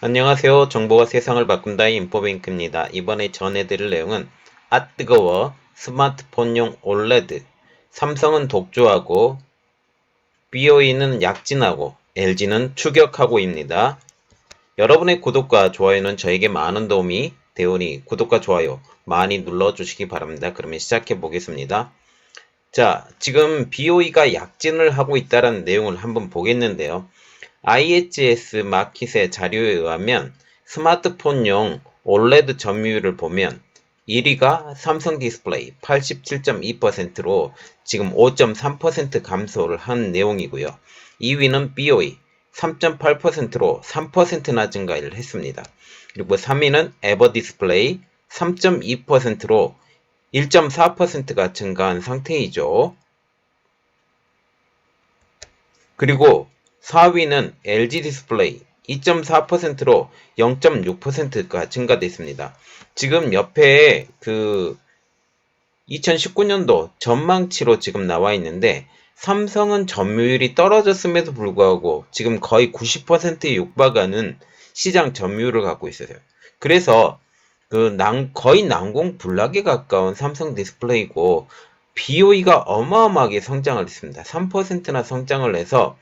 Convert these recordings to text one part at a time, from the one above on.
안녕하세요. 정보가 세상을 바꾼다의 인포뱅크입니다. 이번에 전해드릴 내용은 뜨거워 스마트폰용 올레드 삼성은 독주하고 BOE는 약진하고 LG는 추격하고입니다. 여러분의 구독과 좋아요는 저에게 많은 도움이 되오니 구독과 좋아요 많이 눌러주시기 바랍니다. 그러면 시작해 보겠습니다. 자, 지금 BOE가 약진을 하고 있다는 내용을 한번 보겠는데요. IHS 마켓의 자료에 의하면 스마트폰용 OLED 점유율을 보면 1위가 삼성 디스플레이 87.2%로 지금 5.3% 감소를 한 내용이고요. 2위는 BOE 3.8%로 3%나 증가를 했습니다. 그리고 3위는 에버 디스플레이 3.2%로 1.4%가 증가한 상태이죠. 그리고 4위는 LG 디스플레이 2.4%로 0.6%가 증가됐습니다. 지금 옆에 2019년도 전망치로 지금 나와 있는데 삼성은 점유율이 떨어졌음에도 불구하고 지금 거의 90%에 육박하는 시장 점유율을 갖고 있어요. 그래서 거의 난공불락에 가까운 삼성 디스플레이고 BOE가 어마어마하게 성장을 했습니다. 3%나 성장을 해서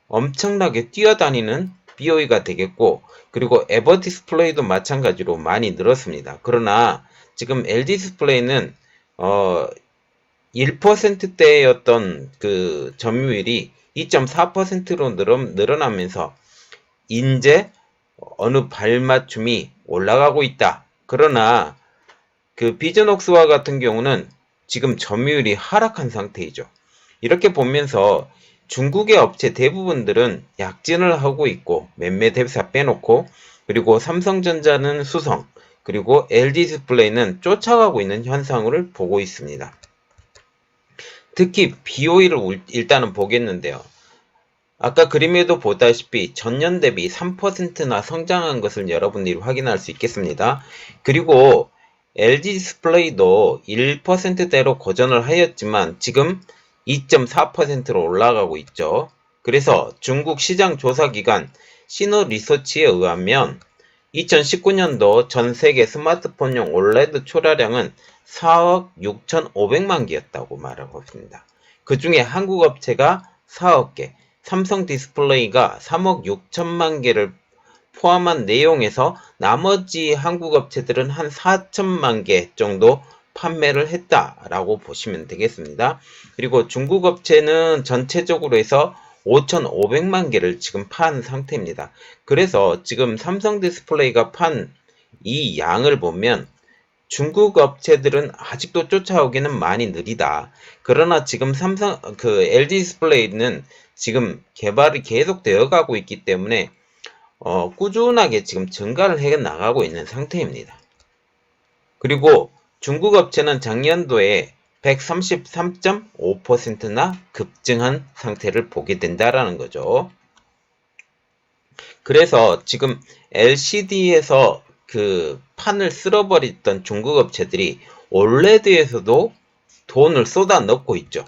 엄청나게 뛰어다니는 BOE가 되겠고, 그리고 에버 디스플레이도 마찬가지로 많이 늘었습니다. 그러나 지금 LG 디스플레이는 1%대였던 그 점유율이 2.4%로 늘어나면서 이제 어느 발맞춤이 올라가고 있다. 그러나 그 비전웍스와 같은 경우는 지금 점유율이 하락한 상태이죠. 이렇게 보면서 중국의 업체 대부분들은 약진을 하고 있고 몇몇 회사 빼놓고, 그리고 삼성전자는 수성, 그리고 LG 디스플레이는 쫓아가고 있는 현상을 보고 있습니다. 특히 BOE를 일단은 보겠는데요. 아까 그림에도 보다시피 전년 대비 3%나 성장한 것을 여러분들이 확인할 수 있겠습니다. 그리고 LG 디스플레이도 1%대로 고전을 하였지만 지금 2.4%로 올라가고 있죠. 그래서 중국 시장 조사기관 시너리서치에 의하면 2019년도 전 세계 스마트폰용 OLED 출하량은 4억 6,500만 개였다고 말하고 있습니다. 그 중에 한국 업체가 4억 개, 삼성 디스플레이가 3억 6천만 개를 포함한 내용에서 나머지 한국 업체들은 한 4천만 개 정도 판매를 했다라고 보시면 되겠습니다. 그리고 중국 업체는 전체적으로 해서 5,500만 개를 지금 판 상태입니다. 그래서 지금 삼성 디스플레이가 판 이 양을 보면 중국 업체들은 아직도 쫓아오기는 많이 느리다. 그러나 지금 LG 디스플레이는 지금 개발이 계속 되어 가고 있기 때문에 꾸준하게 지금 증가를 해 나가고 있는 상태입니다. 그리고 중국 업체는 작년도에 133.5%나 급증한 상태를 보게 된다라는 거죠. 그래서 지금 LCD에서 그 판을 쓸어버렸던 중국 업체들이 OLED에서도 돈을 쏟아 넣고 있죠.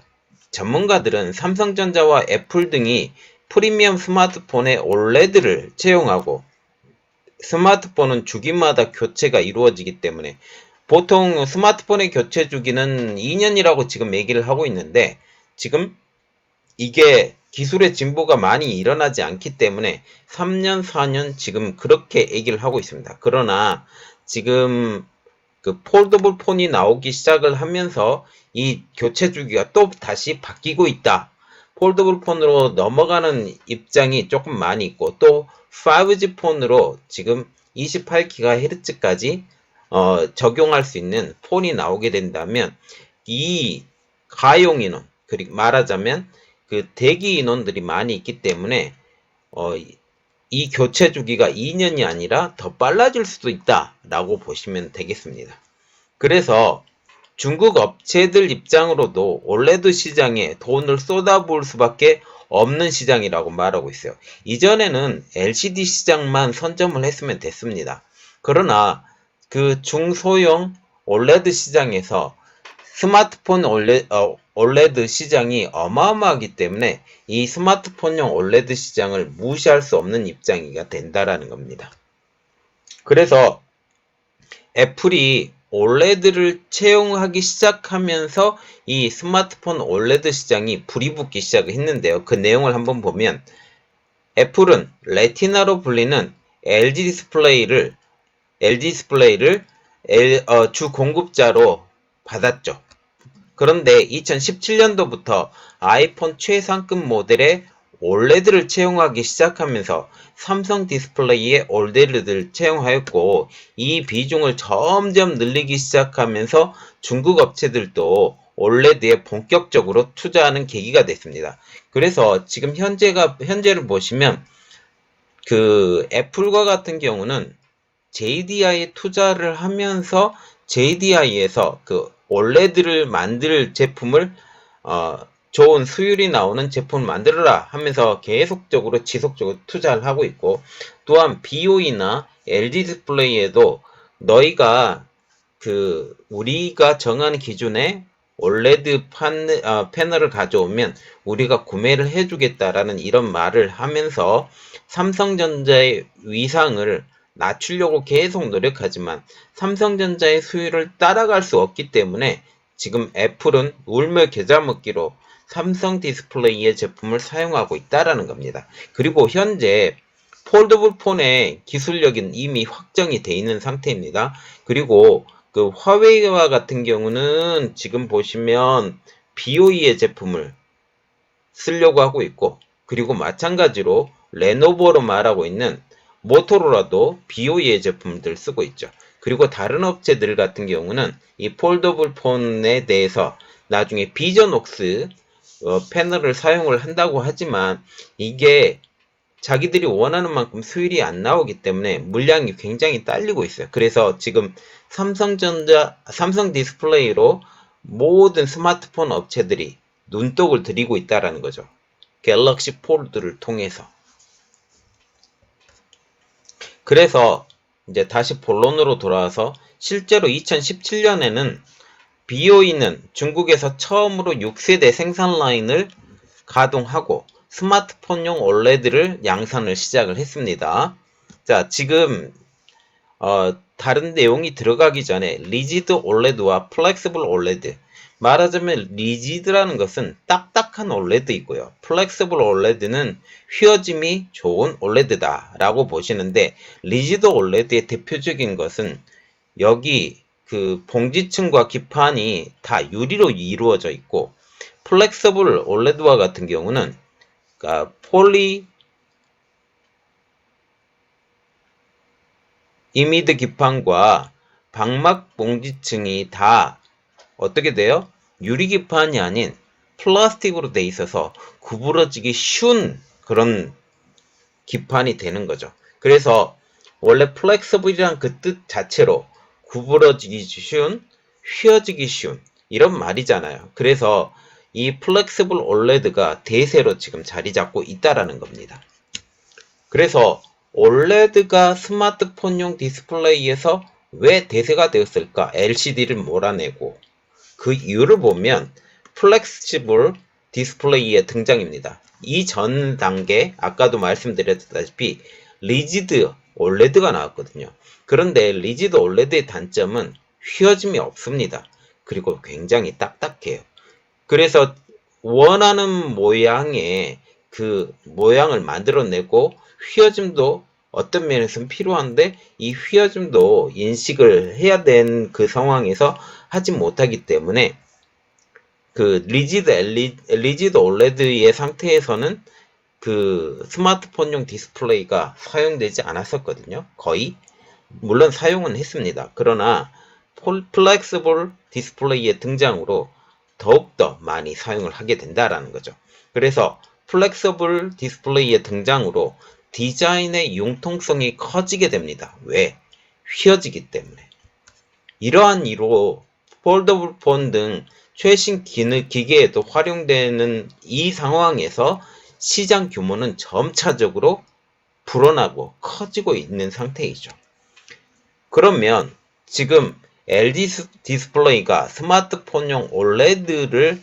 전문가들은 삼성전자와 애플 등이 프리미엄 스마트폰에 OLED를 채용하고, 스마트폰은 주기마다 교체가 이루어지기 때문에 보통 스마트폰의 교체 주기는 2년이라고 지금 얘기를 하고 있는데, 지금 이게 기술의 진보가 많이 일어나지 않기 때문에 3년, 4년 지금 그렇게 얘기를 하고 있습니다. 그러나 지금 그 폴더블 폰이 나오기 시작을 하면서 이 교체 주기가 또 다시 바뀌고 있다. 폴더블 폰으로 넘어가는 입장이 조금 많이 있고, 또 5G 폰으로 지금 28GHz까지 적용할 수 있는 폰이 나오게 된다면 이 가용 인원, 그리고 말하자면 그 대기 인원들이 많이 있기 때문에 이 교체 주기가 2년이 아니라 더 빨라질 수도 있다라고 보시면 되겠습니다. 그래서 중국 업체들 입장으로도 OLED 시장에 돈을 쏟아부을 수밖에 없는 시장이라고 말하고 있어요. 이전에는 LCD 시장만 선점을 했으면 됐습니다. 그러나 그 중소형 OLED 시장에서 스마트폰 OLED 시장이 어마어마하기 때문에 이 스마트폰용 OLED 시장을 무시할 수 없는 입장이 된다라는 겁니다. 그래서 애플이 OLED를 채용하기 시작하면서 이 스마트폰 OLED 시장이 불이 붙기 시작을 했는데요. 그 내용을 한번 보면 애플은 레티나로 불리는 LG 디스플레이를 주 공급자로 받았죠. 그런데 2017년도부터 아이폰 최상급 모델에 OLED를 채용하기 시작하면서 삼성 디스플레이에 OLED를 채용하였고, 이 비중을 점점 늘리기 시작하면서 중국 업체들도 OLED에 본격적으로 투자하는 계기가 됐습니다. 그래서 지금 현재를 보시면 그 애플과 같은 경우는 JDI에 투자를 하면서 JDI에서 그 OLED를 만들 제품을 좋은 수율이 나오는 제품을 만들어라 하면서 계속적으로 지속적으로 투자를 하고 있고, 또한 BOE나 LG 디스플레이에도 너희가 우리가 정한 기준에 OLED 패널을 가져오면 우리가 구매를 해주겠다라는 이런 말을 하면서 삼성전자의 위상을 낮추려고 계속 노력하지만 삼성전자의 수율을 따라갈 수 없기 때문에 지금 애플은 울며 겨자 먹기로 삼성 디스플레이의 제품을 사용하고 있다라는 겁니다. 그리고 현재 폴더블 폰의 기술력은 이미 확정이 돼 있는 상태입니다. 그리고 그 화웨이와 같은 경우는 지금 보시면 BOE의 제품을 쓰려고 하고 있고, 그리고 마찬가지로 레노버로 말하고 있는 모토로라도 BOE의 제품들 쓰고 있죠. 그리고 다른 업체들 같은 경우는 이 폴더블 폰에 대해서 나중에 비전옥스 패널을 사용을 한다고 하지만 이게 자기들이 원하는 만큼 수율이 안 나오기 때문에 물량이 굉장히 딸리고 있어요. 그래서 지금 삼성 디스플레이로 모든 스마트폰 업체들이 눈독을 들이고 있다라는 거죠. 갤럭시 폴드를 통해서. 그래서 이제 다시 본론으로 돌아와서 실제로 2017년에는 BOE는 중국에서 처음으로 6세대 생산 라인을 가동하고 스마트폰용 OLED를 양산을 시작을 했습니다. 자, 지금 다른 내용이 들어가기 전에 리지드 OLED와 플렉시블 OLED, 말하자면 리지드라는 것은 딱딱한 OLED이고요. 플렉시블 OLED는 휘어짐이 좋은 OLED다 라고 보시는데, 리지드 OLED의 대표적인 것은 여기 그 봉지층과 기판이 다 유리로 이루어져 있고, 플렉시블 OLED와 같은 경우는 폴리 이미드 기판과 방막 봉지층이 다 어떻게 돼요? 유리 기판이 아닌 플라스틱으로 돼 있어서 구부러지기 쉬운 그런 기판이 되는 거죠. 그래서 원래 플렉서블이란 그 뜻 자체로 구부러지기 쉬운, 휘어지기 쉬운 이런 말이잖아요. 그래서 이 플렉시블 OLED가 대세로 지금 자리 잡고 있다라는 겁니다. 그래서 OLED가 스마트폰용 디스플레이에서 왜 대세가 되었을까? LCD를 몰아내고 그 이유를 보면 플렉시블 디스플레이의 등장입니다. 이 전 단계 아까도 말씀드렸다시피 리지드 OLED가 나왔거든요. 그런데 리지드 OLED의 단점은 휘어짐이 없습니다. 그리고 굉장히 딱딱해요. 그래서 원하는 모양의 그 모양을 만들어내고 휘어짐도 어떤 면에서는 필요한데 이 휘어짐도 인식을 해야 되는 그 상황에서 하지 못하기 때문에 그 리지드 OLED의 상태에서는 그 스마트폰용 디스플레이가 사용되지 않았었거든요. 거의. 물론 사용은 했습니다. 그러나 플렉시블 디스플레이의 등장으로 더욱더 많이 사용을 하게 된다라는 거죠. 그래서 플렉서블 디스플레이의 등장으로 디자인의 융통성이 커지게 됩니다. 왜? 휘어지기 때문에. 이러한 이유로 폴더블 폰 등 최신 기계에도 활용되는 이 상황에서 시장 규모는 점차적으로 불어나고 커지고 있는 상태이죠. 그러면 지금 LG 디스플레이가 스마트폰용 OLED를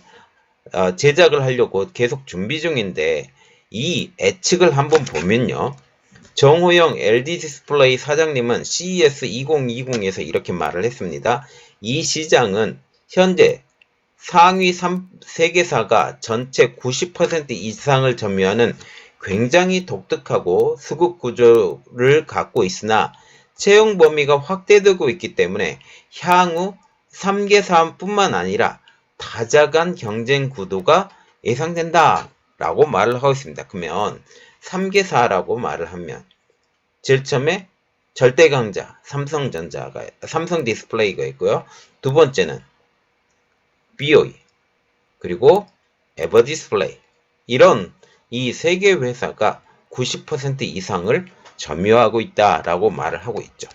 제작을 하려고 계속 준비 중인데 이 예측을 한번 보면요. 정호영 LG 디스플레이 사장님은 CES 2020에서 이렇게 말을 했습니다. 이 시장은 현재 상위 3개사가 전체 90% 이상을 점유하는 굉장히 독특하고 수급 구조를 갖고 있으나 채용 범위가 확대되고 있기 때문에 향후 3개사뿐만 아니라 다자간 경쟁 구도가 예상된다 라고 말을 하고 있습니다. 그러면 3개사라고 말을 하면 제일 처음에 절대 강자 삼성전자가 삼성 디스플레이가 있고요. 두 번째는 BOE 그리고 에버 디스플레이 이런 이 세 개 회사가 90% 이상을 점유하고 있다라고 말을 하고 있죠.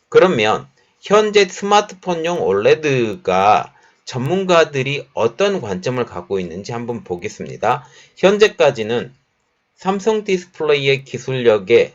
그러면 현재 스마트폰용 OLED가 전문가들이 어떤 관점을 갖고 있는지 한번 보겠습니다. 현재까지는 삼성 디스플레이의 기술력에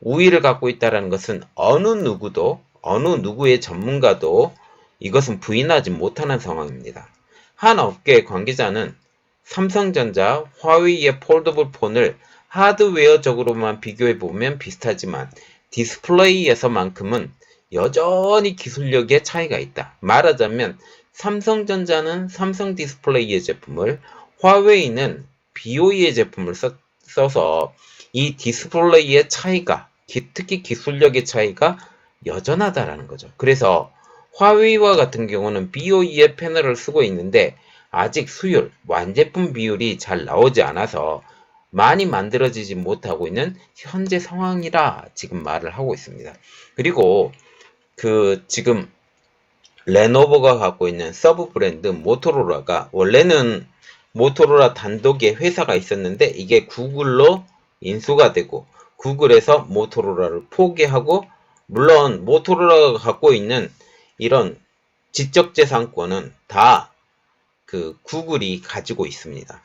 우위를 갖고 있다는 것은 어느 누구의 전문가도 이것은 부인하지 못하는 상황입니다. 한 업계 관계자는 삼성전자, 화웨이의 폴더블 폰을 하드웨어적으로만 비교해보면 비슷하지만 디스플레이에서만큼은 여전히 기술력의 차이가 있다. 말하자면 삼성전자는 삼성 디스플레이의 제품을, 화웨이는 BOE의 제품을 써서 이 디스플레이의 차이가, 특히 기술력의 차이가 여전하다라는 거죠. 그래서 화웨이와 같은 경우는 BOE의 패널을 쓰고 있는데 아직 수율, 완제품 비율이 잘 나오지 않아서 많이 만들어지지 못하고 있는 현재 상황이라 지금 말을 하고 있습니다. 그리고 지금 레노버가 갖고 있는 서브 브랜드 모토로라가 원래는 모토로라 단독의 회사가 있었는데 이게 구글로 인수가 되고 구글에서 모토로라를 포기하고, 물론 모토로라가 갖고 있는 이런 지적재산권은 다 구글이 가지고 있습니다.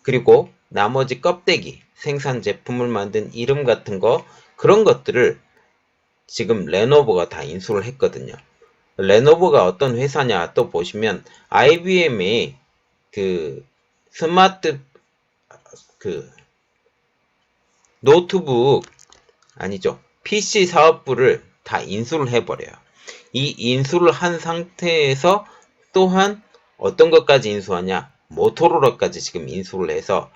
그리고 나머지 껍데기, 생산 제품을 만든 이름 같은 거, 그런 것들을 지금 레노버가 다 인수를 했거든요. 레노버가 어떤 회사냐 또 보시면 IBM이 스마트 노트북 아니죠. PC 사업부를 다 인수를 해버려요. 이 인수를 한 상태에서 또한 어떤 것까지 인수하냐? 모토로라까지 지금 인수를 해서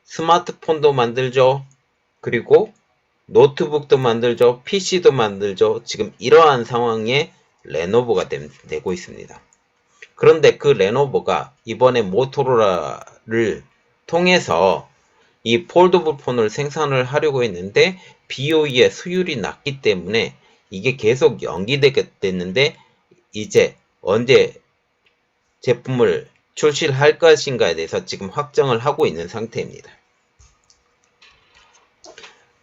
스마트폰도 만들죠. 그리고 노트북도 만들죠. PC도 만들죠. 지금 이러한 상황에 레노버가 되고 있습니다. 그런데 그 레노버가 이번에 모토로라를 통해서 이 폴더블 폰을 생산을 하려고 했는데 BOE의 수율이 낮기 때문에 이게 계속 연기되게 됐는데 이제 언제 제품을 출시를 할 것인가에 대해서 지금 확정을 하고 있는 상태입니다.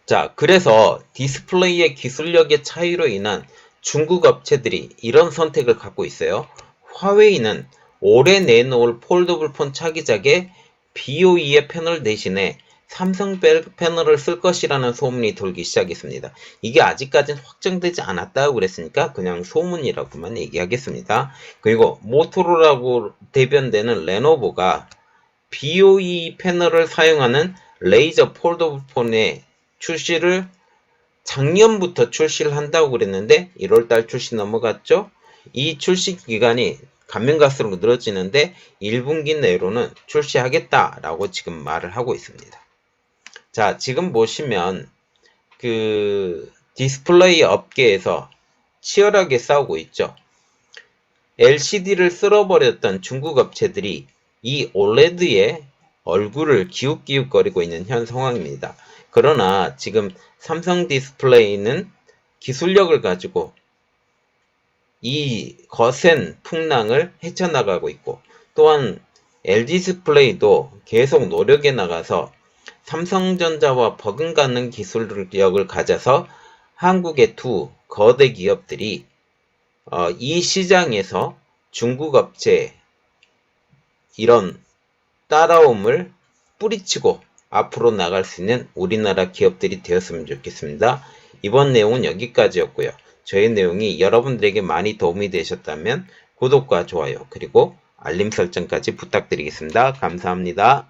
자, 그래서 디스플레이의 기술력의 차이로 인한 중국 업체들이 이런 선택을 갖고 있어요. 화웨이는 올해 내놓을 폴더블 폰 차기작에 BOE의 패널 대신에 삼성 패널을 쓸 것이라는 소문이 돌기 시작했습니다. 이게 아직까지는 확정되지 않았다고 그랬으니까 그냥 소문이라고만 얘기하겠습니다. 그리고 모토로라고 대변되는 레노버가 BOE 패널을 사용하는 레이저 폴더블 폰의 출시를 작년부터 출시를 한다고 그랬는데 1월달 출시 넘어갔죠. 이 출시 기간이 가면 갈수록 늘어지는데 1분기 내로는 출시하겠다라고 지금 말을 하고 있습니다. 자, 지금 보시면 디스플레이 업계에서 치열하게 싸우고 있죠. LCD를 쓸어버렸던 중국 업체들이 이 OLED에 얼굴을 기웃기웃거리고 있는 현 상황입니다. 그러나 지금 삼성 디스플레이는 기술력을 가지고 이 거센 풍랑을 헤쳐나가고 있고, 또한 LG 디스플레이도 계속 노력해 나가서 삼성전자와 버금가는 기술력을 가져서 한국의 두 거대 기업들이 이 시장에서 중국 업체의 이런 따라옴을 뿌리치고 앞으로 나갈 수 있는 우리나라 기업들이 되었으면 좋겠습니다. 이번 내용은 여기까지였고요. 저희 내용이 여러분들에게 많이 도움이 되셨다면 구독과 좋아요 그리고 알림 설정까지 부탁드리겠습니다. 감사합니다.